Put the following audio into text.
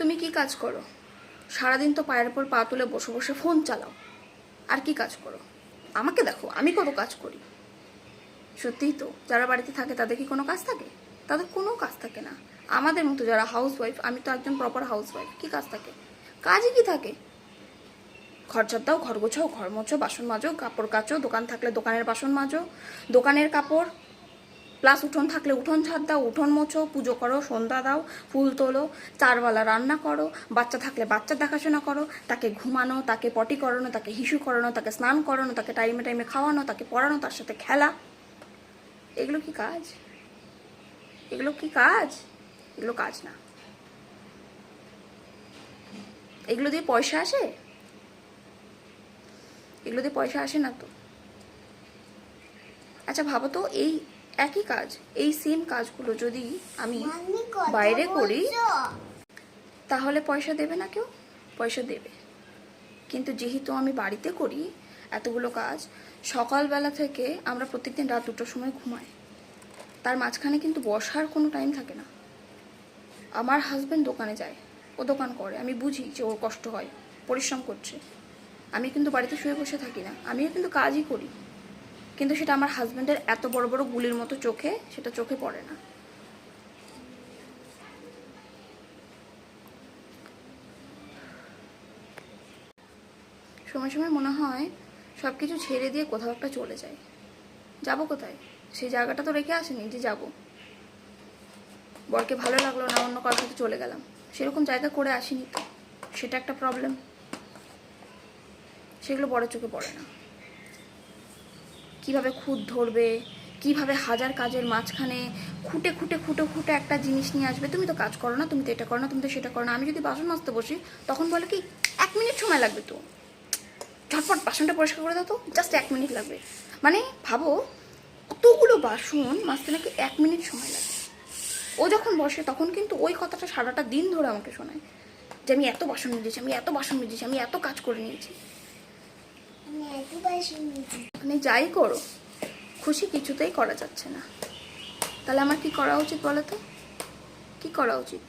তুমি কি কাজ করো? সারাদিন তো পায়ের উপর পা তুলে বসে বসে ফোন চালাও। আর কি কাজ করো? আমাকে দেখো, আমি কত কাজ করি। সত্যিই তো, যারা বাড়িতে থাকে তাদের কি কোনো কাজ থাকে? তাদের কোনো কাজ থাকে না। আমাদের মতো যারা হাউস ওয়াইফ, আমি তো একজন প্রপার হাউস ওয়াইফ, কি কাজ থাকে? কাজই কি থাকে? ঘর ঝাড় দাও, ঘর গোছাও, ঘর মোছো, বাসন মাজো, কাপড় কাচো, দোকান থাকলে দোকানের বাসন মাজো, দোকানের কাপড়, প্লাস উঠোন থাকলে উঠোন ঝাড় দাও, উঠোন মোছো, পুজো করো, সন্ধ্যা দাও, ফুল তোলো, চারবেলা রান্না করো, বাচ্চা থাকলে বাচ্চা দেখাশোনা করো, তাকে ঘুমানো, তাকে পটি করানো, তাকে হিসু করানো, তাকে স্নান করানো, তাকে টাইমে টাইমে খাওয়ানো, তাকে পড়ানো, তার সাথে খেলা। এগুলো কি কাজ? এগুলো কি কাজ? এগুলো কাজ না। এগুলো দিয়ে পয়সা আসে? এগুলো দিয়ে পয়সা আসে না তো। আচ্ছা ভাবো তো, এই একই কাজ, এই সেম কাজগুলো যদি আমি বাইরে করি তাহলে পয়সা দেবে না কেউ? পয়সা দেবে। কিন্তু যেহেতু আমি বাড়িতে করি এতগুলো কাজ, সকালবেলা থেকে আমরা প্রত্যেকদিন রাত 2টোর সময় ঘুমাই, তার মাঝখানে কিন্তু বসার কোনো টাইম থাকে না। আমার হাজব্যান্ড দোকানে যায়, ও দোকান করে, আমি বুঝি যে ওর কষ্ট হয়, পরিশ্রম করছে। আমি কিন্তু বাড়িতে শুয়ে বসে থাকি না, আমিও কিন্তু কাজই করি, কিন্তু সেটা আমার হাজব্যান্ডের এত বড় বড় গুলির মতো চোখে, সেটা চোখে পড়ে না। সময় সময় মনে হয় সব কিছু ছেড়ে দিয়ে কোথাও একটা চলে যায়। যাব কোথায়? সেই জায়গাটা তো রেখে আসেনি যে যাব। বরকে ভালো লাগলো না, অন্য কারোর সাথে চলে গেলাম, সেরকম জায়গা করে আসিনি তো, সেটা একটা প্রবলেম। সেগুলো বড় চোখে পড়ে না। কিভাবে খুঁত ধরবে, কিভাবে হাজার কাজের মাঝখানে খুঁটে খুঁটে খুঁটে খুঁটে একটা জিনিস নিয়ে আসবে। তুমি তো কাজ করো না, তুমি তো এটা করো না, তুমি তো সেটা করো না। আমি যদি বাসন মাজতে বসি তখন বলে কি 1 মিনিট সময় লাগবে, তো ঝটপট বাসনটা পরিষ্কার করে দাও, তো জাস্ট 1 মিনিট লাগবে। মানে ভাবো, কতগুলো বাসন মাজতে নাকি 1 মিনিট সময় লাগে। ও যখন বসে তখন কিন্তু ওই কথাটা সারাটা দিন ধরে আমাকে শোনায় যে আমি এত বাসন মেজেছি, আমি এত বাসন মেজেছি, আমি এত কাজ করে নিয়েছি। মানে যাই করো, খুশি কিছুতেই করা যাচ্ছে না। তাহলে আমার কি করা উচিত বলো তো? কি করা উচিত?